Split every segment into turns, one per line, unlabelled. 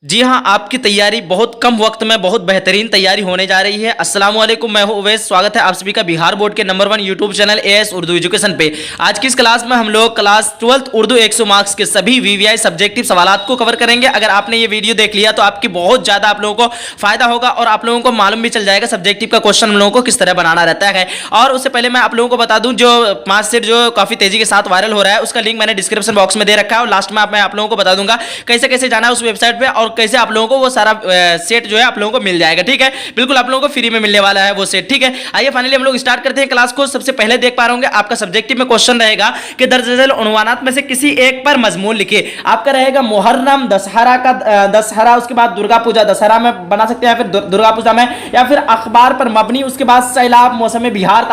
जी हाँ, आपकी तैयारी बहुत कम वक्त में बहुत बेहतरीन तैयारी होने जा रही है। अस्सलाम वालेकुम, मैं हूं उवैस। स्वागत है आप सभी का बिहार बोर्ड के number 1 YouTube channel as Urdu education पे। आज की इस क्लास में हम लोग क्लास 12th उर्दू 100 मार्क्स के सभी वीवीआई सब्जेक्टिव सवालात को कवर करेंगे। अगर आपने ये वीडियो देख लिया तो आपकी बहुत ज़्यादा आप लोगों को फायदा होगा और आप लोगों को मालूम भी चल जाएगा सब्जेक्टिव का क्वेश्चन हम लोगों को किस तरह बनाना रहता है। और उससे पहले मैं आप लोगों को बता दूँ, जो मार्कशीट जो काफ़ी तेजी के साथ वायरल हो रहा है उसका लिंक मैंने डिस्क्रिप्शन बॉक्स में दे रखा है और लास्ट में मैं आप लोगों को बता दूंगा कैसे कैसे जाना है उस वेबसाइट पर और कैसे आप लोगों को वो सारा सेट जो है आप लोगों को मिल जाएगा। ठीक है, बिल्कुल आप लोगों को फ्री में मिलने वाला है वो सेट। ठीक है, आइए फाइनली हम लोग स्टार्ट करते हैं क्लास को। सबसे पहले देख पा रहे होंगे आपका सब्जेक्टिव में क्वेश्चन रहेगा कि दर्ज उन्वानात में से किसी एक पर मजमून लिखिए। आपका रहेगा मुहर्रम, दशहरा का दशहरा, उसके बाद दुर्गा पूजा, दशहरा में बना सकते हैं, फिर दुर्गा पूजा में, या फिर अखबार पर मबनी, उसके बाद सैलाब, मौसम बिहार,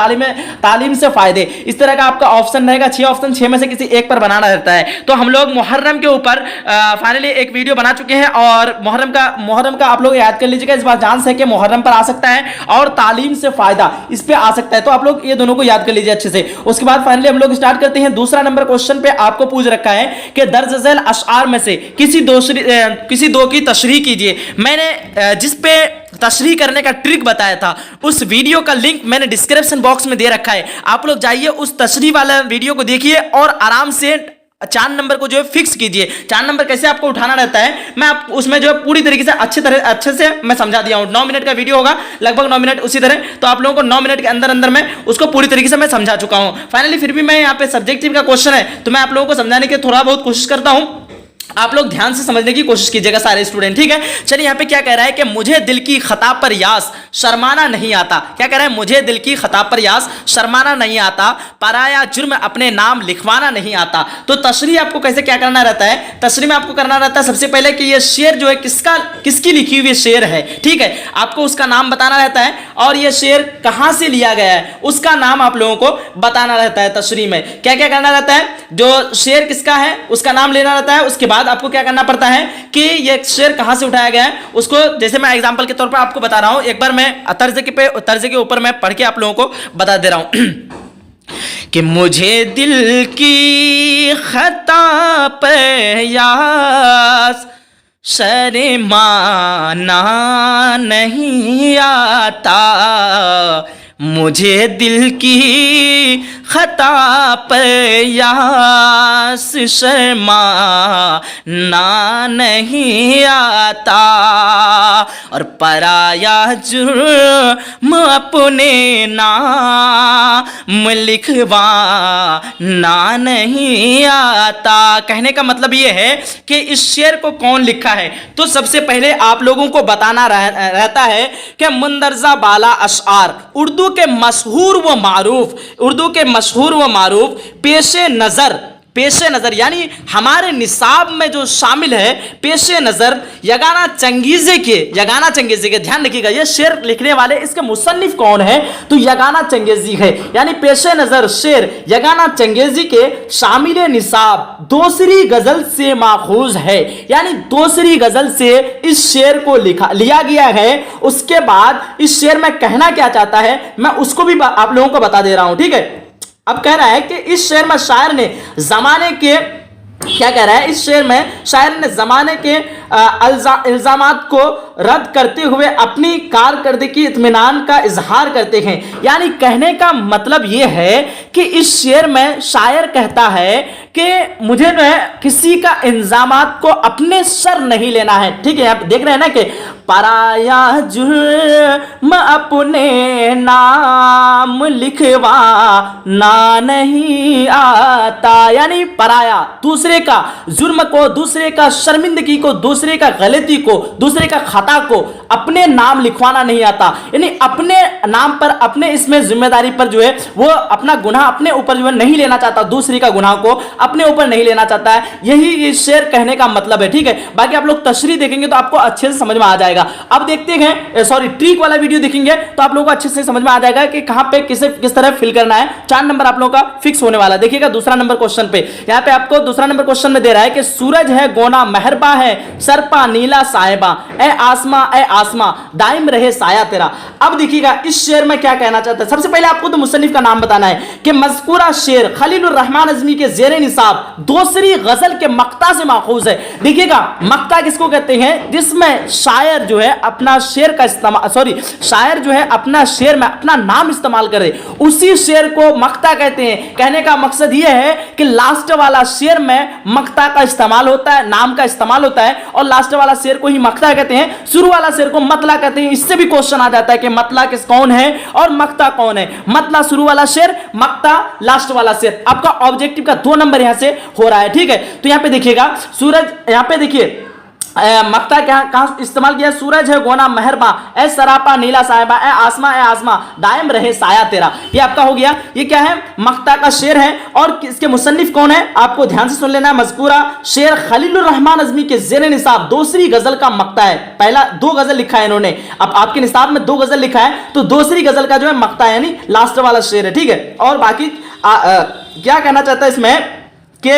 तालीम से फायदे। इस तरह का आपका ऑप्शन रहेगा। 6 ऑप्शन, 6 में से किसी एक पर बनाना रहता है। तो हम लोग मुहर्रम के ऊपर फाइनली एक वीडियो बना चुके हैं और मुहर्रम का आप लोग याद कर लीजिएगा। इस बार चांस है कि मुहर्रम पर आ सकता है और तालीम से फायदा इस पे आ सकता है, तो आप लोग ये दोनों को याद कर लीजिए अच्छे से। उसके बाद फाइनली हम लोग स्टार्ट करते हैं। दूसरा नंबर क्वेश्चन पे आपको पूछ रखा है कि दर्ज झेल अशआर में से किसी दो की तशरीह कीजिए। मैंने जिस पे तशरीह करने का ट्रिक बताया था उस वीडियो का लिंक मैंने डिस्क्रिप्शन बॉक्स में दे रखा है। आप लोग जाइए उस तशरीह वाला वीडियो को देखिए और आराम से 4 नंबर को जो है फिक्स कीजिए। 4 नंबर कैसे आपको उठाना रहता है मैं आप उसमें जो है पूरी तरीके से अच्छे से मैं समझा दिया हूं। 9 मिनट का वीडियो होगा, लगभग 9 मिनट उसी तरह, तो आप लोगों को 9 मिनट के अंदर में उसको पूरी तरीके से मैं समझा चुका हूं। फाइनली फिर भी मैं यहाँ पे सब्जेक्टिव का क्वेश्चन है तो मैं आप लोगों को समझाने की थोड़ा बहुत कोशिश करता हूं। आप लोग ध्यान से समझने की कोशिश कीजिएगा सारे स्टूडेंट। ठीक है, चलिए यहाँ पे क्या कह रहा है कि मुझे दिल की खता पर यास शर्माना नहीं आता। क्या कह रहा है? मुझे दिल की खता पर यास शर्माना नहीं आता, पराया जुर्म अपने नाम लिखवाना नहीं आता। तो तशरीह आपको कैसे क्या करना रहता है? तशरीह में आपको करना रहता है सबसे पहले कि ये शेर जो है किसकी लिखी हुई शेर है। ठीक है, आपको उसका नाम बताना रहता है और ये शेर कहां से लिया गया है उसका नाम आप लोगों को बताना रहता है। तशरीह में क्या क्या करना रहता है? जो शेर किसका है उसका नाम लेना रहता है। उसके बाद आपको क्या करना पड़ता है कि ये शेर कहां से उठाया गया है उसको, जैसे मैं एग्जांपल के तौर पर आपको बता रहा हूं, एक बार मैं तर्ज के ऊपर मैं पढ़ के आप लोगों को बता दे रहा हूं कि मुझे दिल की खता पे यास शर्माना नहीं आता, मुझे दिल की खता पर यास शर्माना नहीं आता, और पराया जुर्म अपने नाम लिखवाना नहीं आता। कहने का मतलब ये है कि इस शेर को कौन लिखा है। तो सबसे पहले आप लोगों को बताना रहता है कि मुंदरजा बाला अशआर उर्दू के मशहूर व मारूफ पेशे नज़र यानी हमारे निसाब में जो शामिल है पेशे नज़र यगाना चंगेज़ी के ध्यान रखिएगा, ये शेर लिखने वाले इसके मुसन्निफ कौन है? तो यगाना चंगेज़ी है। यानी पेशे नज़र शेर यगाना चंगेज़ी के शामिल निसाब दूसरी गज़ल से माखूज है। यानी दूसरी गज़ल से इस शेर को लिया गया है। उसके बाद इस शेर में कहना क्या चाहता है मैं उसको भी आप लोगों को बता दे रहा हूं। ठीक है, अब कह रहा है कि इस शेर में शायर ने जमाने के क्या कह रहा है? इस शेर में शायर ने जमाने के इल्जामात को रद्द करते हुए अपनी कारकर्दगी इत्मीनान का इजहार करते हैं। यानी कहने का मतलब यह है कि इस शेर में शायर कहता है कि मुझे जो है किसी का इल्जामात को अपने सर नहीं लेना है। ठीक है, आप देख रहे हैं ना कि पराया जुर्म अपने नाम लिखवाना नहीं आता। यानी पराया दूसरे का जुर्म को, दूसरे का शर्मिंदगी को, दूसरे का गलती को, दूसरे का खता को अपने नाम लिखवाना नहीं आता। यानी अपने नाम पर, अपने इसमें जिम्मेदारी पर जो है वो अपना गुनाह अपने ऊपर जो है नहीं लेना चाहता, दूसरे का गुनाह को अपने ऊपर नहीं लेना चाहता है। यही ये शेर कहने का मतलब है। ठीक है, बाकी आप लोग तशरीह देखेंगे तो आपको अच्छे से समझ में आ जाएगा। जाएगा। अब देखते हैं, सॉरी ट्रिक वाला वीडियो देखेंगे तो आप लोगों को अच्छे से समझ में आ जाएगा कि कहां पे किस तरह फिल करना है। 4 नंबर आप लोगों का फिक्स होने वाला है। देखिएगा दूसरा नंबर क्वेश्चन पे, यहां पे आपको दूसरा नंबर क्वेश्चन में दे रहा है कि सूरज है गोना मेहरबा है, सरपा नीला साहिबा, ए आसमा दाइम रहे साया तेरा। अब देखिएगा इस शेर में क्या कहना चाहता है। सबसे पहले आपको तो मुसन्निफ का नाम बताना है कि मज़कूरा शेर खलीलुर रहमान अज़मी के ज़ेरे निसाब दूसरी गजल के मक्ता से माखूज है। देखिएगा मक्ता किसको कहते हैं, जिसमें शायर जो है अपना शेर का इस्तेमाल, सॉरी शायर जो है अपना शेर में अपना नाम इस्तेमाल करे, उसी शेर को मक्ता कहते हैं। कहने का मकसद यह है कि लास्ट वाला शेर में मक्ता का इस्तेमाल होता है, नाम का इस्तेमाल होता है, और लास्ट वाला शेर को ही मक्ता कहते हैं, शुरू वाला शेर को मतला कहते हैं। इससे भी क्वेश्चन आ जाता है कि मतला कौन है और मक्ता कौन है। मतला शुरू वाला शेर, मक्ता लास्ट वाला शेर। आपका ऑब्जेक्टिव का 2 नंबर यहां से हो रहा है, ठीक है। तो यहां पे देखिएगा सूरज, यहां पे देखिए मक्ता क्या कहां इस्तेमाल किया, सूरज है गोना मेहरबा, ए सरापा नीला साहिबा, ए आसमा दायम रहे साया तेरा। ये आपका हो गया। ये क्या है, मक्ता का शेर है। और इसके मुसन्निफ कौन है आपको ध्यान से सुन लेना है। मज़कूरा शेर खलीलुर रहमान अज़मी के ज़ेरे निसाब दूसरी गजल का मक्ता है। पहला 2 गजल लिखा है इन्होंने, अब आपके निसाब में 2 गजल लिखा है, तो दूसरी गजल का जो है मक्ता है, यानी लास्ट वाला शेर है, ठीक है। और बाकी क्या कहना चाहता है इसमें कि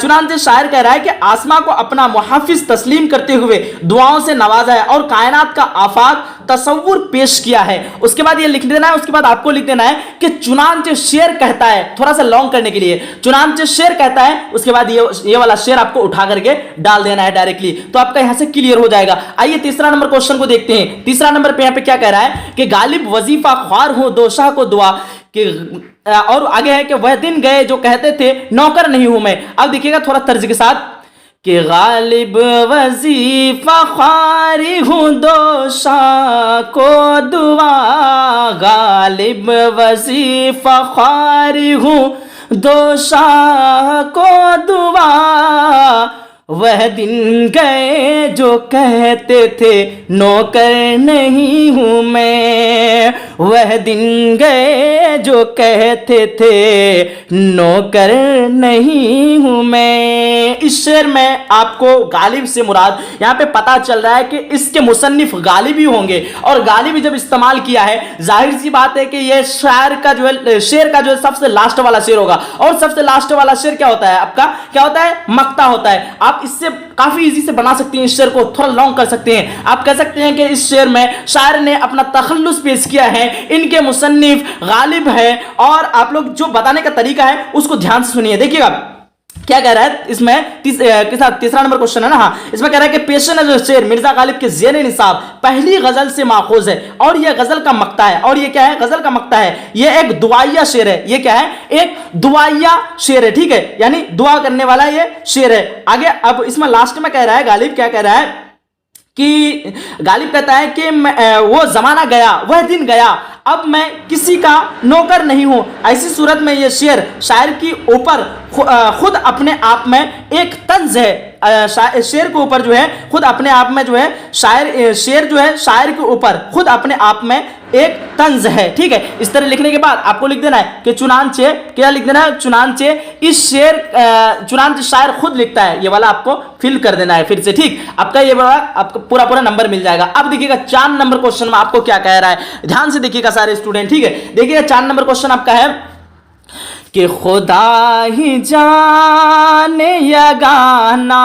चुनांचे शायर कह रहा है कि आसमां को अपना मुहाफिज तस्लीम करते हुए दुआओं से नवाजा है और कायनात का आफाक तसव्वुर पेश किया है। उसके बाद ये लिख देना है, उसके बाद आपको लिख देना है कि चुनांचे शेर कहता है, थोड़ा सा लॉन्ग करने के लिए चुनांचे शेर कहता है, उसके बाद ये वाला शेर आपको उठा करके डाल देना है डायरेक्टली, तो आपका यहां से क्लियर हो जाएगा। आइए तीसरा नंबर क्वेश्चन को देखते हैं। तीसरा नंबर पे यहां पे क्या कह रहा है कि गालिब वजीफा ख्वार हो दोशाह को दुआ कि, और आगे है कि वह दिन गए जो कहते थे नौकर नहीं हूं मैं। अब देखिएगा थोड़ा तर्ज के साथ कि गालिब वजीफा ख्वारी हूं दोशा को दुआ, गालिब वजीफा ख्वारी हूं दोशा को दुआ, वह दिन गए जो कहते थे नौकर नहीं हूं मैं, वह दिन गए जो कहते थे नौकर नहीं हूं मैं। इस शेर में आपको गालिब से मुराद यहां पे पता चल रहा है कि इसके मुसन्निफ गालिब ही होंगे, और गालिब जब इस्तेमाल किया है जाहिर सी बात है कि यह शायर का जो है, शेर का जो है सबसे लास्ट वाला शेर होगा। और सबसे लास्ट वाला शेर क्या होता है आपका, क्या होता है, मक्ता होता है। आप इससे काफी इजी से बना सकते हैं, इस शेर को थोड़ा लॉन्ग कर सकते हैं। आप कह सकते हैं कि इस शेर में शायर ने अपना तखल्लुस पेश किया है, इनके मुसन्निफ गालिब है, और आप लोग जो बताने का तरीका है उसको ध्यान से सुनिए। देखिएगा क्या कह रहा है इसमें, तीसरा नंबर क्वेश्चन है ना, हाँ, इसमें कह रहा है कि पेशन जो शेर मिर्जा गालिब के ज़ेरे निसाब पहली गजल से माखूज है, और यह गजल का मक्ता है। और ये क्या है, गजल का मक्ता है, ये एक दुआया शेर है। ये क्या है, एक दुआया शेर है, ठीक है, यानी दुआ करने वाला ये शेर है। आगे अब इसमें लास्ट में कह रहा है गालिब, क्या कह रहा है कि गालिब कहता है कि वो जमाना गया वह दिन गया, अब मैं किसी का नौकर नहीं हूं। ऐसी सूरत में ये शेर शायर की ऊपर खुद अपने आप में एक तंज है। शेर के ऊपर जो है खुद अपने आप में जो है शेर जो है शायर के ऊपर खुद अपने आप में एक तंज है, ठीक है। इस तरह लिखने के बाद आपको लिख देना है कि चुनांचे, क्या लिख देना है, चुनांचे इस शेर, चुनांचे शायर खुद लिखता है, ये वाला आपको फिल कर देना है फिर से, ठीक। आपका ये वाला आपको पूरा नंबर मिल जाएगा। अब देखिएगा 4 नंबर क्वेश्चन में आपको क्या कह रहा है, ध्यान से देखिएगा सारे स्टूडेंट, ठीक है। देखिएगा 4 नंबर क्वेश्चन आपका है कि खुदा ही जाने यगाना,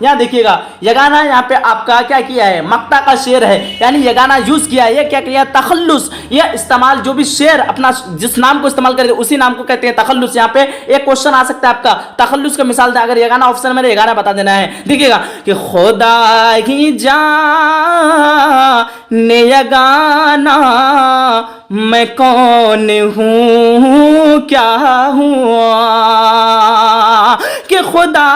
यहां देखिएगा यगाना, यहां पे आपका क्या किया है, मक्ता का शेर है, यानी यगाना यूज किया है। ये क्या किया, तखल्लुस, ये इस्तेमाल, जो भी शेर अपना जिस नाम को इस्तेमाल करे उसी नाम को कहते हैं तखल्लुस। यहां पे एक क्वेश्चन आ सकता है आपका, तखल्लुस का मिसाल दें, अगर यगाना ऑप्शन में यगाना बता देना है। देखिएगा कि खुदा ही जाने यगाना मैं कौन हूँ क्या हुआ, कि खुदा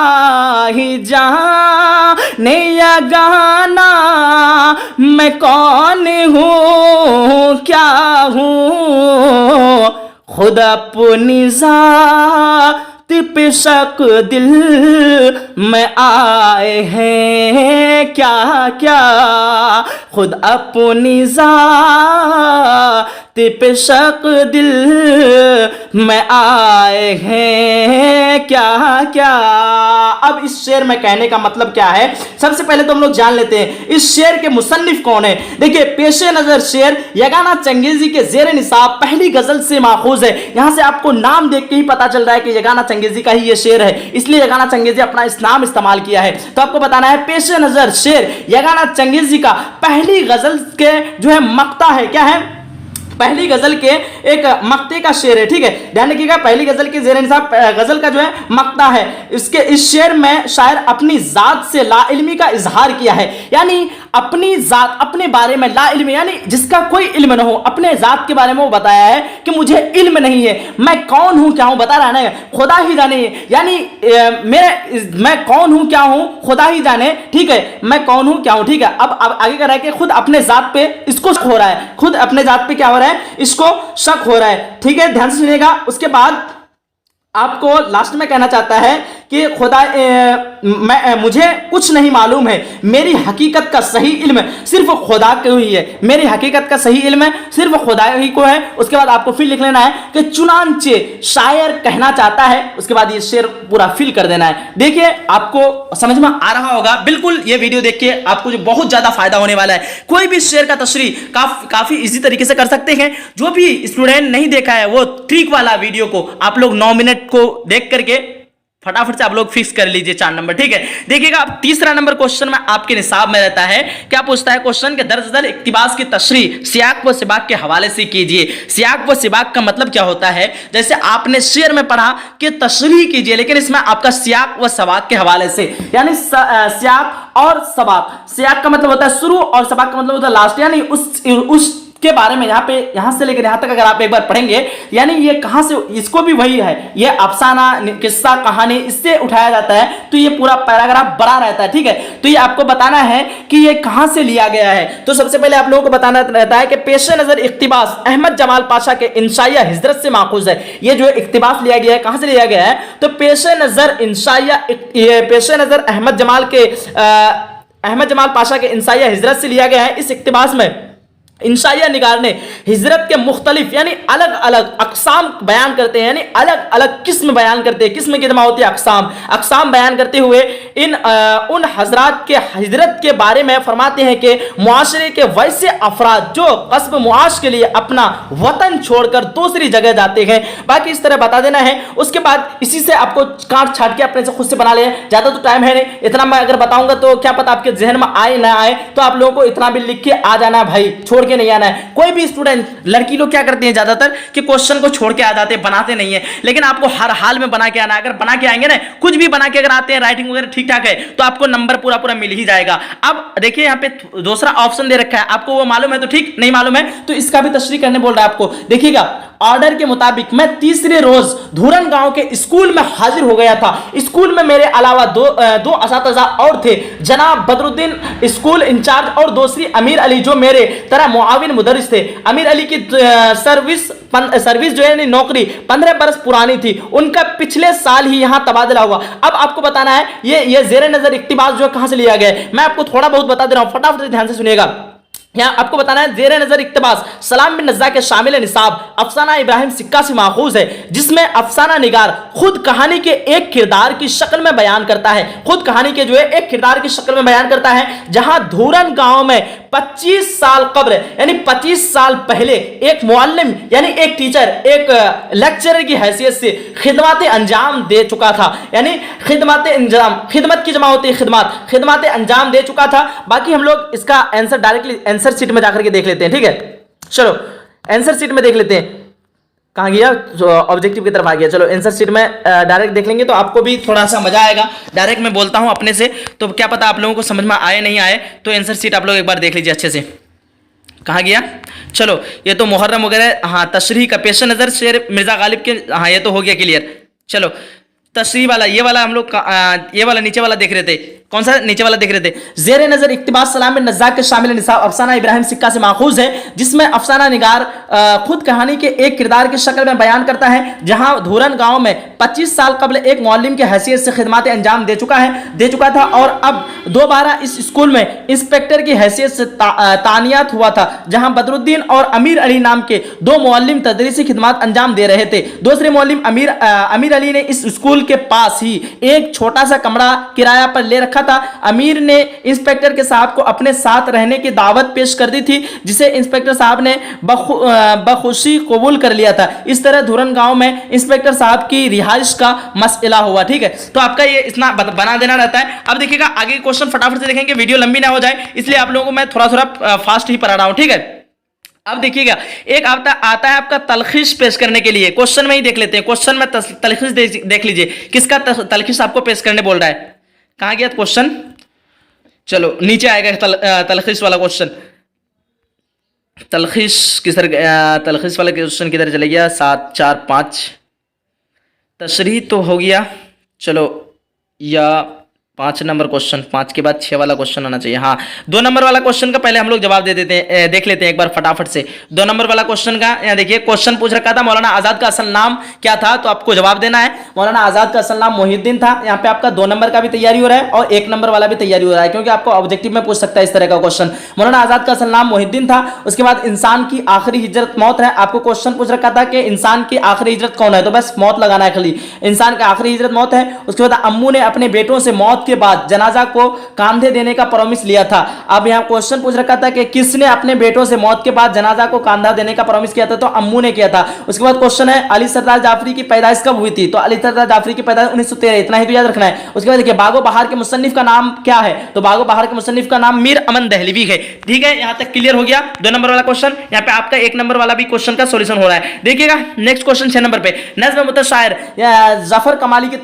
ही जाने यगाना मैं कौन हूँ क्या हूँ, खुद अपनी तिपशक दिल में आए हैं क्या क्या, खुद अपनी ज़ात पे शक दिल में आए हैं क्या क्या। अब इस शेर में कहने का मतलब क्या है, सबसे पहले तो हम लोग जान लेते हैं इस शेर के मुसन्निफ कौन है। देखिए, पेशे नजर शेर यगाना चंगेजी के जेर निसाब पहली गजल से माखूज है। यहां से आपको नाम देख के ही पता चल रहा है कि यगाना चंगेजी का ही ये शेर है, इसलिए यगाना चंगेजी अपना इस नाम इस्तेमाल किया है। तो आपको बताना है पेशे नजर शेर यगाना चंगेजी का पहली गजल के जो है मक्ता है, क्या है, पहली गजल के एक मक्ते का शेर है। ठीक है, ध्यान रखिएगा, पहली गजल के जेर निसाब गजल का जो है मक्ता है। इसके इस शेर में शायर अपनी जात से लाइल्मी का इजहार किया है, यानी अपनी जात, अपने बारे में लाइल्मी यानी जिसका कोई इल्म न हो, अपने जात के बारे में वो बताया है कि मुझे इल्म नहीं है, मैं कौन हूं क्या हूं, बता रहा है ना, खुदा ही जाने, यानी मैं कौन हूं क्या हूं खुदा ही जाने। ठीक है, मैं कौन हूं क्या हूं। ठीक है, अब आगे कर रहा है कि खुद अपने जात पे इसको शक हो रहा है, खुद अपने जात पे क्या हो रहा है, इसको शक हो रहा है। ठीक है, ध्यान से सुनिएगा। उसके बाद आपको लास्ट में कहना चाहता है कि खुदा मुझे कुछ नहीं मालूम है, मेरी हकीकत का सही इल्म सिर्फ खुदा को ही है, मेरी हकीकत का सही इल्म सिर्फ खुदा ही को है। उसके बाद आपको फिर लिख लेना है कि चुनांचे शायर कहना चाहता है, उसके बाद ये शेर पूरा फिल कर देना है। देखिए, आपको समझ में आ रहा होगा, बिल्कुल ये वीडियो देख के आपको जो बहुत ज्यादा फायदा होने वाला है। कोई भी शेर का तशरीह काफी इजी तरीके से कर सकते हैं। जो भी स्टूडेंट नहीं देखा है वो ट्रिक वाला वीडियो को आप लोग 9 मिनट को देख करके फटाफट से आप लोग फिक्स कर लीजिए 4 नंबर। ठीक है, देखिएगा, अब तीसरा नंबर क्वेश्चन में आपके निसाब में रहता है। क्या पूछता है क्वेश्चन के दरअसल इक्तिबास की तशरीह सियाक व सिबाक के हवाले से कीजिए। सियाक व सिबाक का मतलब क्या होता है, जैसे आपने शेर में पढ़ा कि तशरीह कीजिए, लेकिन इसमें आपका सियाक व सबाक के हवाले से, यानी सियाक और सबाक, सियाक का मतलब होता है शुरू और सबाक का मतलब होता है लास्ट, यानी उस के बारे में यहां से लेकर यहां तक अगर आप एक बार पढ़ेंगे, यानी ये कहां से, इसको भी वही है, ये अफसाना किस्सा कहानी इससे उठाया जाता है, तो ये पूरा पैराग्राफ बड़ा रहता है। ठीक है, तो ये आपको बताना है कि ये कहां से लिया गया है। तो सबसे पहले आप लोगों को बताना रहता है कि पेशे नजर इक्तिबास अहमद जमाल पाशा के इंशाइया हिजरत से माखूज है। ये जो इक्तिबास लिया गया है कहां से लिया गया है, तो पेशे नजर अहमद जमाल पाशा के इंशाइया हिजरत से लिया गया है। इस इक्तिबास में इंशाइया निगार ने हिजरत के मुख्तलिफ यानी अलग अलग अकसाम बयान करते हैं, यानी अलग अलग किस्म बयान करते हैं, किस्म की जमा होती है अकसाम बयान करते हुए उन हजरात के हिजरत के बारे में फरमाते हैं कि मुआशरे के वैसे अफराद जो कस्ब मुआश के लिए अपना वतन छोड़कर दूसरी जगह जाते हैं। बाकी इस तरह बता देना है। उसके बाद इसी से आपको काट छाट के अपने से खुद से बना ले, ज्यादा तो टाइम है नहीं, इतना मैं अगर बताऊंगा तो क्या पता आपके जहन में आए ना आए, तो आप लोगों को इतना भी लिख के आ जाना है भाई, छोड़ के नहीं आना है। कोई भी स्टूडेंट, लड़की लोग क्या करते हैं ज्यादातर कि क्वेश्चन को छोड़ के आ जाते हैं, बनाते नहीं है, लेकिन आपको हर हाल में बना के आना है। अगर बना के आएंगे ना, कुछ भी बना के अगर आते हैं, राइटिंग वगैरह ठीक ठाक है, तो आपको नंबर पूरा मिल ही जाएगा। अब देखिए यहाँ पे दूसरा ऑप्शन दे रखा है, आपको वो मालूम है तो ठीक, नहीं मालूम है तो इसका भी तशरीह करने बोल रहा है आपको। देखिएगा, ऑर्डर के मुताबिक मैं तीसरे रोज धूरन गांव के स्कूल में हाजिर हो गया था। स्कूल में मेरे अलावा दो असातिज़ा और थे, जनाब बदरुद्दीन स्कूल इंचार्ज और दूसरी अमीर अली जो मेरे तरह मुआविन मुदर्रिस थे। अमीर अली की सर्विस जो है नौकरी 15 बरस पुरानी थी, उनका पिछले साल ही यहां तबादला हुआ। अब आपको बताना है ये जेर नजर इक्तिबास जो कहां से लिया गया है, मैं आपको थोड़ा बहुत बता दे रहा हूं, फटाफट से ध्यान से सुनिएगा। यहाँ आपको बताना है जेर नजर इक्तिबास सलाम बिन नज़्ज़ा के शामिल निसाब अफसाना इब्राहिम सिक्का से माखूज है, जिसमें अफसाना निगार खुद कहानी के एक किरदार की शक्ल में बयान करता है, खुद कहानी के जो है एक किरदार की शक्ल में बयान करता है, जहां धूरन गांव में 25 साल कब्र यानी 25 साल पहले एक मुअल्लिम यानी एक टीचर, एक लेक्चरर की हैसियत से खिदमत अंजाम दे चुका था। यानी खिदमत की जमा होती है खिदमत अंजाम दे चुका था। बाकी हम लोग इसका आंसर डायरेक्टली आंसर शीट में जाकर के देख लेते हैं। ठीक है, चलो आंसर शीट में देख लेते हैं, कहां गया, ऑब्जेक्टिव की तरफ आ गया। चलो आंसर शीट में डायरेक्ट देख लेंगे तो आपको भी थोड़ा सा मजा आएगा। डायरेक्ट मैं बोलता हूं अपने से, तो क्या पता आप लोगों को समझ में आए नहीं आए, तो आंसर शीट आप लोग एक बार देख लीजिए अच्छे से। कहां गया, चलो ये तो मुहर्रम वगैरह, हाँ तशरीह का पेश नजर शेर मिर्जा गालिब के, हाँ ये तो हो गया क्लियर। चलो तशरीह वाला, ये वाला हम लोग ये वाला नीचे वाला देख रहे थे, कौन सा नीचे वाला देख रहे थे, जेर नजर इक्तिबास सलाम बिन नज़्ज़ाक के शामिल निसाब अफसाना इब्राहिम सिक्का से माखूज है, जिसमें अफसाना निगार खुद कहानी के एक किरदार की शक्ल में बयान करता है जहां धूरन गांव में 25 साल कबल एक मौलिम की हैसियत से खिदमत अंजाम दे चुका था और अब दोबारा इस स्कूल में इंस्पेक्टर की हैसियत से तानियात हुआ था, जहां बदरुद्दीन और अमीर अली नाम के दो मौलिम तदरीसी खिदमत अंजाम दे रहे थे। दूसरे मौलिम अमीर अली ने इस स्कूल के पास ही एक छोटा सा कमरा किराया पर ले रखा था। अमीर ने इंस्पेक्टर के साहब को अपने साथ रहने की दावत पेश कर दी थी, जिसे इंस्पेक्टर साहब ने बखुशी कबूल कर लिया था। इस तरह धुरन गांव में इंस्पेक्टर साहब की रिहाइश का मसला हुआ। ठीक है, तो आपका ये इतना बना देना रहता है। अब देखिएगा आगे क्वेश्चन फटाफट से देखेंगे, वीडियो लंबी ना हो जाए, इसलिए आप लोगों को मैं थोड़ा थोड़ा फास्ट ही पढ़ा रहा हूं। ठीक है, अब देखिएगा एक आता है आपका तलखीस पेश करने के लिए, क्वेश्चन में ही देख लेते हैं। क्वेश्चन में तलखीस देख लीजिए, किसका तलखीस आपको पेश करने बोल रहा है, कहां गया क्वेश्चन, चलो नीचे आएगा तलखीस वाला क्वेश्चन। तलखीस तलखीस वाला क्वेश्चन किधर चले गया, 7 4 5 तशरीह तो हो गया, चलो या 5 नंबर क्वेश्चन, 5 के बाद 6 वाला क्वेश्चन आना चाहिए। हाँ, 2 नंबर वाला क्वेश्चन का पहले हम लोग जवाब दे देते हैं, देख लेते हैं एक बार फटाफट से। 2 नंबर वाला क्वेश्चन का यहाँ देखिए, क्वेश्चन पूछ रखा था मौलाना आजाद का असल नाम क्या था, तो आपको जवाब देना है। मौलाना आजाद का असल नाम मोहिउद्दीन था। यहाँ पे आपका 2 नंबर का भी तैयारी हो रहा है और 1 नंबर वाला भी तैयारी हो रहा है, क्योंकि आपको ऑब्जेक्टिव में पूछ सकता है इस तरह का क्वेश्चन। मौलाना आजाद का असल नाम मोहिउद्दीन था। उसके बाद इंसान की आखिरी हिजरत मौत है। आपको क्वेश्चन पूछ रखा था कि इंसान की आखिरी हिजरत कौन है, तो बस मौत लगाना है खाली, इंसान की आखिरी हिजरत मौत है। उसके बाद अम्मू ने अपने बेटों से मौत के बाद जनाजा को कांधे देने का प्रॉमिस लिया था। अब यहां क्वेश्चन पूछ रखा था कि किसने अपने बेटों से मौत के बाद जनाजा को कांधा देने का प्रॉमिस किया था, तो अम्मू ने किया था। उसके बाद क्वेश्चन है अली सरदार जाफरी की पैदाइश कब हुई थी, तो अली सरदार जाफरी की पैदाइश 1913, इतना ही तो याद रखना है। उसके बाद देखिए बागो बहार के मुसन्निफ का नाम क्या है, तो बागो बहार के मुसन्निफ का नाम मीर अमन दहलवी है। ठीक है, यहां तक क्लियर हो गया 2 नंबर वाला क्वेश्चन। यहां पे आपका 1 नंबर वाला भी क्वेश्चन का सॉल्यूशन हो रहा है। देखिएगा नेक्स्ट क्वेश्चन 6 नंबर पे, नज्म मुतशायर जफर कमाली की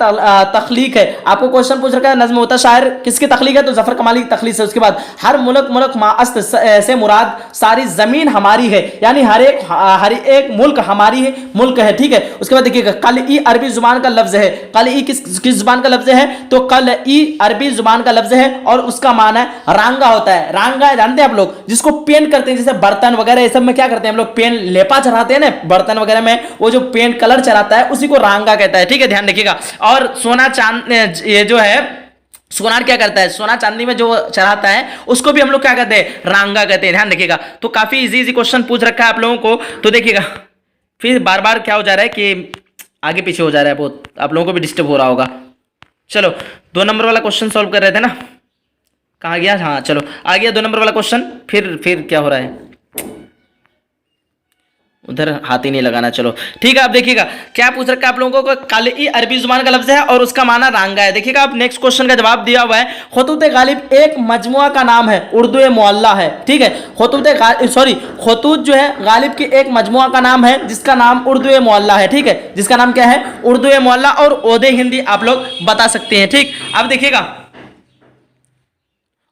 तख्लीक है। आपको क्वेश्चन पूछ रखा है नज्म मुतशायर किसकी तख्लीक है, तो जफर कमाली की तख्लीक है। उसके बाद हर मुल्क माअस्त से मुराद सारी जमीन हमारी है, यानी हर एक मुल्क हमारी है, मुल्क है। ठीक है, उसके बाद देखिएगा कल ई अरबी जुबान का लफ्ज है। कल ई किस जुबान का लफ्ज है, तो कल ई अरबी जुबान का लफ्ज है और उसका माना है रांगा होता है। रांगा जानते हैं आप लोग, जिसको पेंट करते हैं, जैसे बर्तन वगैरह ये सब में क्या करते हैं हम लोग, पेंट लेपा चढ़ाते हैं ना बर्तन वगैरह में, वो जो पेंट कलर चढ़ाता है उसी को रांगा कहता है। ठीक है, ध्यान रखिएगा। और सोना चांद ये जो है सोनार क्या करता है, सोना चांदी में जो चढ़ाता है उसको भी हम लोग क्या कहते हैं, रांगा कहते हैं। ध्यान रखिएगा। तो काफी इजी क्वेश्चन पूछ रखा है आप लोगों को, तो देखिएगा फिर बार बार क्या हो जा रहा है कि आगे पीछे हो जा रहा है, बहुत आप लोगों को भी डिस्टर्ब हो रहा होगा। चलो 2 नंबर वाला क्वेश्चन सॉल्व कर रहे थे ना, कहाँ गया, हाँ चलो आ गया 2 नंबर वाला क्वेश्चन। फिर क्या हो रहा है, उधर हाथ ही नहीं लगाना। चलो ठीक है, अब देखिएगा क्या पूछ रखा है आप लोगों को, काली अरबी जुबान का लफ्ज है और उसका माना रांगा है। देखिएगा आप नेक्स्ट क्वेश्चन का जवाब दिया हुआ है, खतूत गालिब एक मजमुआ का नाम है, उर्दू मुअल्ला है। ठीक है, खतूत जो है गालिब की एक मजमुआ का नाम है जिसका नाम उर्दू मुअल्ला है। ठीक है, जिसका नाम क्या है, उर्दू मुअल्ला, और ओदे हिंदी आप लोग बता सकते हैं। ठीक, अब देखिएगा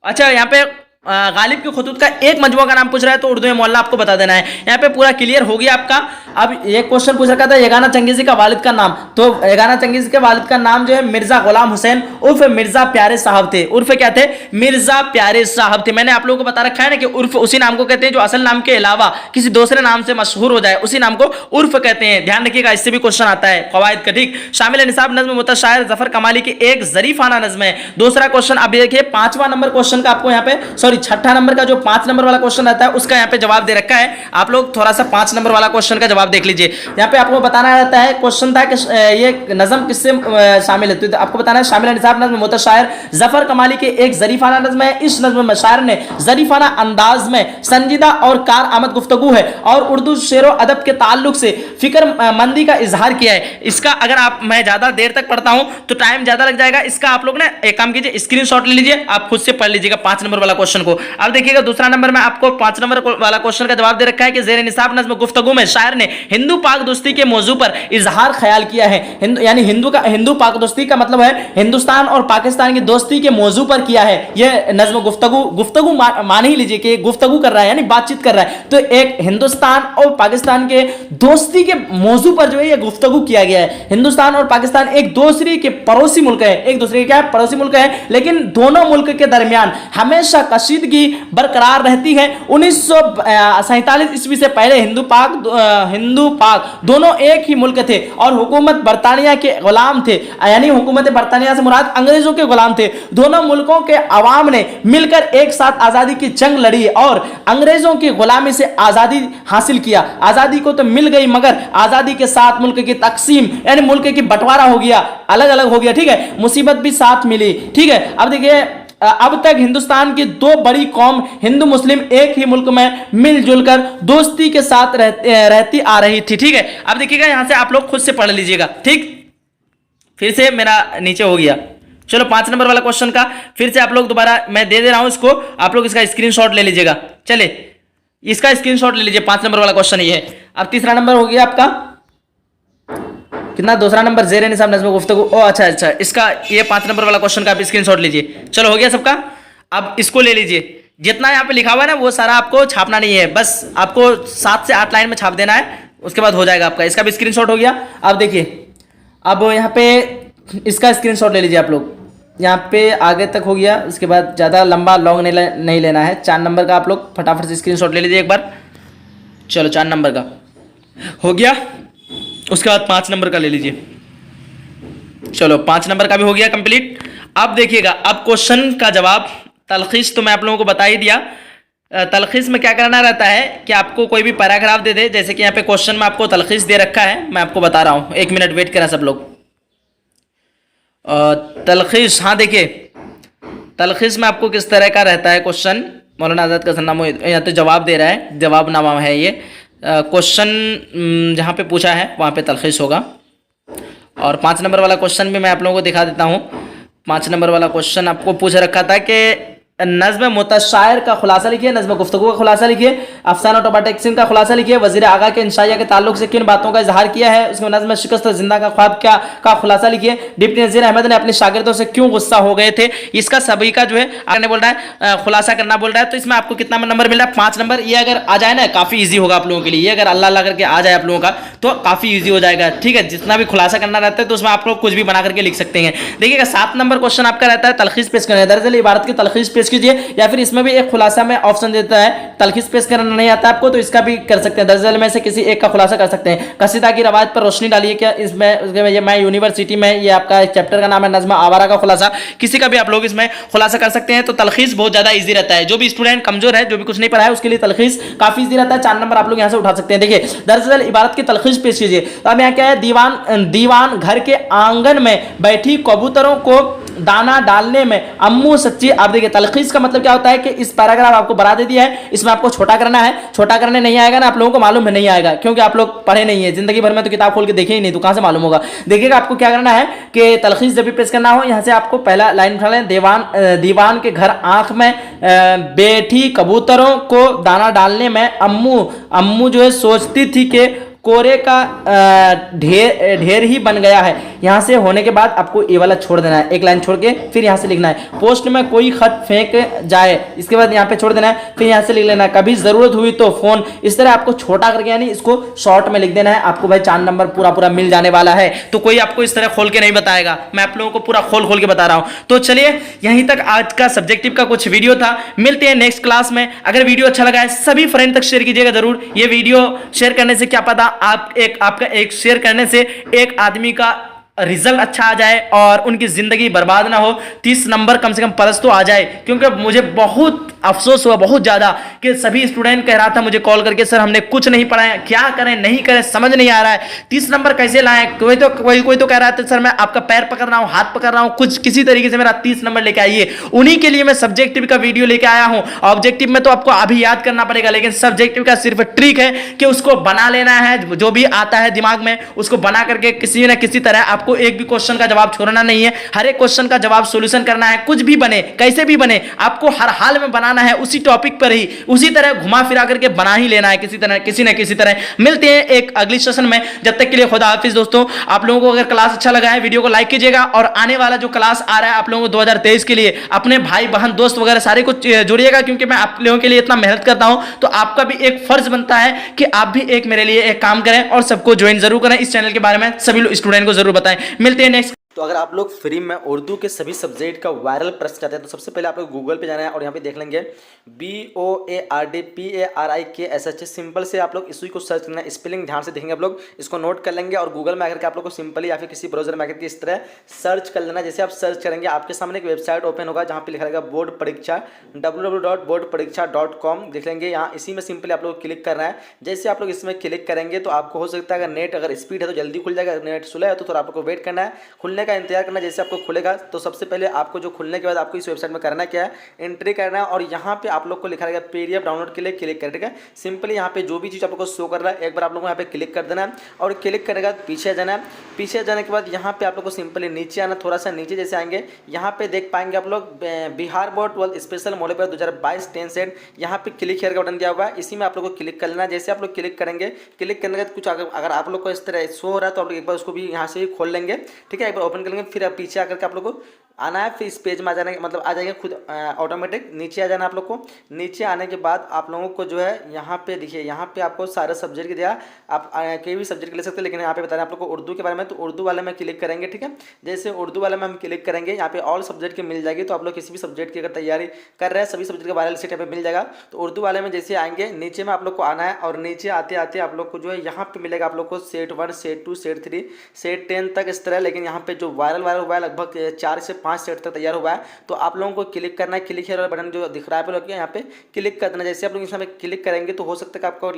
अच्छा यहाँ पे गालिब के खतूत का एक मजमुआ का नाम पूछ रहा है, तो उर्दू मुअल्ला आपको बता देना है। यहाँ पे पूरा क्लियर हो गया आपका। अब ये क्वेश्चन पूछ रखा था यगाना चंगेजी का वालिद का नाम, तो यगाना चंगेजी के वालिद का नाम जो है मिर्जा गुलाम हुसैन उर्फ मिर्जा प्यारे साहब थे। उर्फ क्या थे, मिर्जा प्यारे साहब थे। मैंने आप लोगों को बता रखा है ना कि उर्फ उसी नाम को कहते हैं जो असल नाम के अलावा किसी दूसरे नाम से मशहूर हो जाए, उसी नाम को उर्फ कहते हैं। ध्यान रखिएगा, इससे भी क्वेश्चन आता है कवायद का। ठीक, शामिल निसाब नज्म मुतशायर जफर कमाली की एक जरीफाना नज्म है। दूसरा क्वेश्चन अब देखिए 5वां नंबर क्वेश्चन का आपको यहाँ पे, सॉरी 6ठा नंबर का जो 5 नंबर वाला क्वेश्चन रहता है उसका यहाँ पे जवाब दे रखा है। आप लोग थोड़ा सा 5 नंबर वाला क्वेश्चन का जवाब देख लीजिए। यहाँ पे आपको बताना रहता है, क्वेश्चन था कि ये नज्म किससे शामिल है, तो आपको बताना है शामिल निसाब नज्म मुतशायर जफर कमाली के एक जरीफाना नज्म है। इस नज्म में शायर ने जरीफाना अंदाज में संजीदा और कार आमद गुफ्तगू है और उर्दू शेर व अदब के ताल्लुक से फिक्र मंदी का इजहार किया है। इसका अगर मैं ज्यादा देर तक पढ़ता हूं तो टाइम ज्यादा लग जाएगा। इसका आप लोग ना एक काम कीजिए, स्क्रीनशॉट ले लीजिए, आप खुद से पढ़ लीजिएगा 5 नंबर वाला क्वेश्चन को। अब देखिएगा दूसरा नंबर में आपको 5 नंबर वाला क्वेश्चन का जवाब दे रखा है कि ज़ेरे निसाब नज़्म गुफ्तगू में शायर ने हिंदू पाक दोस्ती के मौजू पर इजहार ख्याल किया है। यानी हिंदू पाक दोस्ती का मतलब है हिंदुस्तान और पाकिस्तान की दोस्ती के मौजू पर किया है यह नज़्म गुफ्तगू मान ही लीजिए कि गुफ्तगू कर रहा है यानी बातचीत कर रहा है। तो एक हिंदुस्तान और पाकिस्तान के दोस्ती के मौजू पर जो है यह गुफ्तगू किया गया है। हिंदुस्तान और पाकिस्तान एक दूसरे के पड़ोसी मुल्क है, एक दूसरे के क्या है पड़ोसी मुल्क है, लेकिन दोनों मुल्क के दरमियान हमेशा कशीदगी बरकरार रहती है। 1947 ईस्वी से पहले हिंदू पाक दोनों एक ही मुल्क थे और हुकूमत बरतानिया के गुलाम थे, यानी हुकूमत बरतानिया से मुराद अंग्रेजों के गुलाम थे। दोनों मुल्कों के अवाम ने मिलकर एक साथ आजादी की जंग लड़ी और अंग्रेजों की गुलामी से आजादी हासिल किया। आजादी को तो मिल गई मगर आजादी के साथ मुल्क की तकसीम यानी मुल्क की बंटवारा हो गया, अलग अलग हो गया, ठीक है, मुसीबत भी साथ मिली, ठीक है। अब देखिए अब तक हिंदुस्तान की दो बड़ी कौम हिंदू मुस्लिम एक ही मुल्क में मिलजुल कर दोस्ती के साथ रहती आ रही थी, ठीक है। अब देखिएगा यहां से आप लोग खुद से पढ़ लीजिएगा, ठीक। फिर से मेरा नीचे हो गया, चलो 5 नंबर वाला क्वेश्चन का फिर से आप लोग दोबारा मैं दे रहा हूं इसको, आप लोग इसका स्क्रीनशॉट ले लीजिएगा। चले इसका स्क्रीनशॉट ले लीजिए, 5 नंबर वाला क्वेश्चन ये है। अब तीसरा नंबर हो गया आपका कितना, दूसरा नंबर ज़ेरे निसाब नज़्म गुफ्तगू। ओ अच्छा, इसका ये 5 नंबर वाला क्वेश्चन का आप स्क्रीनशॉट लीजिए। चलो हो गया सबका। अब इसको ले लीजिए, जितना यहाँ पे लिखा हुआ है ना वो सारा आपको छापना नहीं है, बस आपको 7 से 8 लाइन में छाप देना है, उसके बाद हो जाएगा आपका। इसका भी स्क्रीनशॉट हो गया। अब देखिए अब यहाँ पे इसका स्क्रीनशॉट ले लीजिए आप लोग, यहाँ पे आगे तक हो गया, उसके बाद ज़्यादा लंबा लॉन्ग नहीं लेना है। 4 नंबर का आप लोग फटाफट से स्क्रीनशॉट ले लीजिए एक बार। चलो 4 नंबर का हो गया, उसके बाद 5 नंबर का ले लीजिए। चलो 5 नंबर का भी हो गया कंप्लीट। अब देखिएगा अब क्वेश्चन का जवाब तलखीस तो मैं आप लोगों को बता ही दिया। तलखीस में क्या करना रहता है कि आपको कोई भी पैराग्राफ दे दे, जैसे कि यहाँ पे क्वेश्चन में आपको तलखीस दे रखा है, मैं आपको बता रहा हूँ, 1 मिनट वेट करें सब लोग। तलखीस, हाँ देखिए तलखीस में आपको किस तरह का रहता है क्वेश्चन, मौलाना आज़ाद का सन्नामा यहाँ तो जवाब दे रहा है, जवाबनामा है ये। क्वेश्चन जहाँ पे पूछा है वहाँ पे तलखीस होगा। और 5 नंबर वाला क्वेश्चन भी मैं आप लोगों को दिखा देता हूँ। 5 नंबर वाला क्वेश्चन आपको पूछ रखा था कि नज़्म मुतशायर का खुलासा लिखिए, नज़्म गुफ्तगू का खुलासा लिखिए, अफसाना टोबाटेक्सिन का खुलासा लिखिए, वज़ीर आगा के इंशाइया के ताल्लुक से किन बातों का इजहार किया है, उसमें नज़्म शिकस्त जिंदा का ख्वाब क्या का खुलासा लिखिए, डिप्टी नज़ीर अहमद ने अपने शागिर्दों से क्यों गुस्सा हो गए थे, इसका सभी का जो है आगे बोल रहा है खुलासा करना बोल रहा है। तो इसमें आपको कितना नंबर मिल रहा है, 5 नंबर। ये अगर आ जाए ना काफ़ी ईजी होगा आप लोगों के लिए, ये अगर अल्लाह अल्लाह करके आ जाए आप लोगों का तो काफ़ी ईजी हो जाएगा, ठीक है। जितना भी खुलासा करना रहता है तो उसमें आप लोग कुछ भी बना करके लिख सकते हैं। देखिएगा 7 नंबर क्वेश्चन आपका रहता है तलखीस पेश करना, दरअसल इबारत की तलखीस पेश कीजिए, या फिर इसमें भी एक खुलासा में ऑप्शन देता है, तलखीस पेश करना नहीं आता आपको तो इसका भी कर सकते हैं, दरअसल में से किसी एक का खुलासा कर सकते हैं। कसीदा की रवायत पर रोशनी डालिए, क्या इसमें उसके मैं यूनिवर्सिटी में, ये आपका एक चैप्टर का नाम है नज़्म आवारा का खुलासा, किसी का भी आप लोग इसमें खुलासा कर सकते हैं। तो तलखीस बहुत ज्यादा ईजी रहता है, जो भी स्टूडेंट कमजोर है, जो भी कुछ नहीं पढ़ा है, उसके लिए तलखीस काफी ईजी रहता है। 4 नंबर आप लोग यहाँ से उठा सकते हैं। देखिए दरअसल इबारत की तलखीस पेश कीजिए। तो अब यहाँ क्या है, दीवान घर के आंगन में बैठी कबूतरों को दाना डालने में अम्मू सच्ची। आप देखिए तलखीस का मतलब क्या होता है कि इस पैराग्राफ आपको बना दे दिया है, इसमें आपको छोटा करना है। छोटा करने नहीं आएगा ना, आप लोगों को मालूम है नहीं आएगा, क्योंकि आप लोग पढ़े नहीं है जिंदगी भर में, तो किताब खोल के देखे ही नहीं, तो कहां से मालूम होगा। देखिएगा आपको क्या करना है कि तलखीस जब भी पेश करना हो, यहां से आपको पहला लाइन उठा लें, दीवान के घर आंख में बैठी कबूतरों को दाना डालने में अम्मू जो है सोचती थी कि कोरे का ढेर ही बन गया है। यहां से होने के बाद आपको ये वाला छोड़ देना है, एक लाइन छोड़ के फिर यहां से लिखना है, पोस्ट में कोई खत फेंक जाए, इसके बाद यहां पे छोड़ देना है, फिर यहां से लिख लेना है, कभी जरूरत हुई तो फोन। इस तरह आपको छोटा करके यानी इसको शॉर्ट में लिख देना है। आपको भाई 4 नंबर पूरा मिल जाने वाला है, तो कोई आपको इस तरह खोल के नहीं बताएगा, मैं आप लोगों को पूरा खोल के बता रहा हूं। तो चलिए यहीं तक आज का सब्जेक्टिव का कुछ वीडियो था, मिलते हैं नेक्स्ट क्लास में। अगर वीडियो अच्छा लगा है सभी फ्रेंड तक शेयर कीजिएगा जरूर। ये वीडियो शेयर करने से क्या पता आपका एक शेयर करने से एक आदमी का रिजल्ट अच्छा आ जाए और उनकी जिंदगी बर्बाद ना हो, 30 नंबर कम से कम परस तो आ जाए। क्योंकि मुझे बहुत अफसोस हुआ बहुत ज्यादा कि सभी स्टूडेंट कह रहा था मुझे कॉल करके, सर हमने कुछ नहीं पढ़ा है, क्या करें नहीं करें समझ नहीं आ रहा है, 30 नंबर कैसे लाएं। कोई तो कह रहा था सर मैं आपका पैर पकड़ रहा हूं, हाथ पकड़ रहा हूं, कुछ किसी तरीके से मेरा 30 नंबर लेके आइए। उन्हीं के लिए मैं सब्जेक्टिव का वीडियो लेके आया हूं। ऑब्जेक्टिव में तो आपको अभी याद करना पड़ेगा, लेकिन सब्जेक्टिव का सिर्फ ट्रिक है कि उसको बना लेना है, जो भी आता है दिमाग में उसको बना करके किसी न किसी तरह आपको एक भी क्वेश्चन का जवाब छोड़ना नहीं है, हर एक क्वेश्चन का जवाब सॉल्यूशन करना है। कुछ भी बने कैसे भी बने आपको हर हाल में बनाना बनाना है उसी टॉपिक पर ही उसी तरह घुमा फिरा करके बना ही लेना है किसी न किसी तरह। मिलते हैं एक अगली सेशन में, जब तक के लिए खुदा हाफिज दोस्तों। आप लोगों को अगर क्लास अच्छा लगा है वीडियो को लाइक कीजिएगा, और आने वाला जो क्लास आ रहा है आप लोगों को 2023 के लिए अपने भाई बहन दोस्त वगैरह सारे को जोड़िएगा, क्योंकि मैं आप लोगों के लिए इतना मेहनत करता हूं, तो आपका भी एक फर्ज बनता है कि आप भी एक मेरे लिए एक काम करें और सबको ज्वाइन जरूर करें। इस चैनल के बारे में सभी स्टूडेंट को जरूर बताएं। मिलते हैं नेक्स्ट। तो अगर आप लोग फ्री में उर्दू के सभी सब्जेक्ट का वायरल प्रश्न चाहते हैं तो सबसे पहले आप लोग गूगल पे जाना है और यहाँ पे देख लेंगे BOARDPARIKSH। सिंपल से आप लोग इसी को सर्च करना है, स्पेलिंग ध्यान से देखेंगे आप लोग, इसको नोट कर लेंगे और गूगल में आकर के आप लोग को सिंपली या फिर किसी ब्राउजर में आकर के इस तरह सर्च कर लेना। जैसे आप सर्च करेंगे आपके सामने एक वेबसाइट ओपन होगा जहाँ पे लिखा रहेगा बोर्ड परीक्षा www.boardpariksha.com। देख लेंगे यहाँ इसी में सिंपली आप लोग क्लिक करना है। जैसे आप लोग इसमें क्लिक करेंगे तो आपको हो सकता है अगर नेट अगर स्पीड है तो जल्दी खुल जाएगा, नेट स्लो है तो थोड़ा आप लोग को वेट करना है, खुलने का इंतजार करना। जैसे आपको खुलेगा तो सबसे पहले आपको जो खुलने के बाद आपको इस वेबसाइट में करना क्या है, एंट्री करना है और यहाँ पे आप लोग को लिखा रहेगा PDF डाउनलोड के लिए क्लिक करें। ठीक है, सिंपली यहाँ पे जो भी चीज़ आप लोग को शो कर रहा है एक बार आप लोग को यहाँ पे क्लिक कर देना है और क्लिक करेगा पीछे जाना है। पीछे जाने के बाद यहाँ पे आप लोग को सिंपली नीचे आना, थोड़ा सा नीचे जैसे आएंगे यहाँ पे देख पाएंगे आप लोग Bihar board 12 special model paper 2022 10 set, यहाँ पे क्लिक हेयर का बटन दिया हुआ है, इसी में आप लोग को क्लिक कर लेना। जैसे आप लोग क्लिक करेंगे, क्लिक करने के बाद कुछ अगर आप लोग को इस तरह शो हो रहा है तो आप लोग एक बार उसको भी यहाँ से खोल लेंगे। ठीक है, एक बार ओपन कर लेंगे, फिर पीछे आकर के आप लोग को आना है, फिर इस पेज में आ जाने मतलब आ जाएंगे खुद ऑटोमेटिक नीचे आ जाना आप लोग को। नीचे आने के बाद आप लोगों को जो है यहाँ पे देखिए, यहाँ पे आपको सारे सब्जेक्ट के दिया, आप कोई भी सब्जेक्ट ले सकते हैं, लेकिन यहाँ पे बता रहे हैं आप लोग को उर्दू के बारे में, तो उर्दू वाले में क्लिक करेंगे। ठीक है, जैसे उर्दू वाले में हम क्लिक करेंगे यहाँ पे ऑल सब्जेक्ट की मिल जाएगी, तो आप लोग किसी भी सब्जेक्ट की अगर तैयारी कर रहे हैं सभी सब्जेक्ट का वायरल सीट यहाँ पे मिल जाएगा। तो उर्दू वाले में जैसे आएंगे नीचे में आप लोग को आना है और नीचे आते आते आप लोग को जो है यहाँ पे मिलेगा आप लोग को सेट 1 सेट 2 सेट 3 सेट 10 तक इस तरह, लेकिन यहाँ पे जो वायरल हुआ है लगभग 4 से 5 सेट तक तैयार हुआ है। तो आप लोगों को क्लिक करना है, क्लिक हेयर वाला बटन जो दिख रहा है आप लोग यहाँ पे क्लिक कर देना। जैसे आप लोग इसमें क्लिक करेंगे तो हो सकता है कि आपको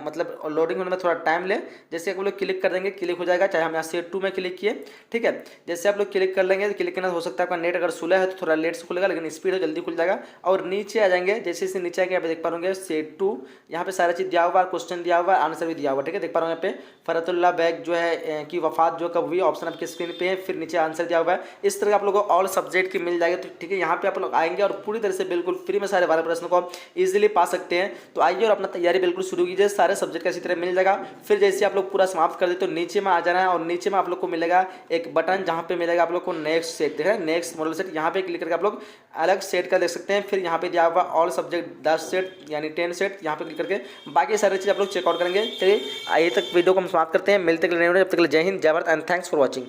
मतलब लोडिंग होने में थोड़ा टाइम ले। जैसे आप लोग क्लिक कर देंगे क्लिक हो जाएगा, चाहे हम यहाँ सेट 2 में क्लिक किए। ठीक है, जैसे आप लोग क्लिक कर लेंगे, क्लिक करना हो सकता है आपका नेट अगर स्लो है तो थोड़ा लेट से खुलेगा, लेकिन स्पीड है जल्दी खुल जाएगा। और नीचे आ जाएंगे, जैसे इसे नीचे आएंगे यहाँ पे देख पा रहे सेट 2, यहाँ पे सारा चीज़ दिया हुआ है, क्वेश्चन दिया हुआ है, आंसर भी दिया हुआ है। ठीक है, देख पा रहे हैं यहाँ पे फरतुल्लाह बैग जो है की वफात जो कब हुई, ऑप्शन आपके स्क्रीन पे है, फिर नीचे आंसर दिया हुआ है। इस तरह आप लोगों को ऑल सब्जेक्ट की मिल जाएगी। तो ठीक है, यहाँ पे आप लोग आएंगे और पूरी तरह से बिल्कुल फ्री में सारे 12 प्रश्नों को आप इजीली पा सकते हैं। तो आइए और अपना तैयारी बिल्कुल शुरू कीजिए, सारे सब्जेक्ट का इसी तरह मिल जाएगा। फिर जैसे आप लोग पूरा समाप्त कर देते तो नीचे में आ जाना है और नीचे में आप लोग को मिलेगा एक बटन जहाँ पे मिलेगा आप लोग को नेक्स्ट सेट, ठीक है, नेक्स्ट मॉडल सेट। यहाँ पे क्लिक करके आप लोग अलग सेट का देख सकते हैं। फिर यहाँ पे दिया हुआ ऑल सब्जेक्ट 10 सेट यानी 10 सेट, यहाँ पे क्लिक करके बाकी सारी चीज़ आप लोग चेकआउट करेंगे। चलिए आइए तक वीडियो को हम समाप्त करते हैं, मिलते हैं जब तक जय हिंद, जय Bharat and thanks for watching.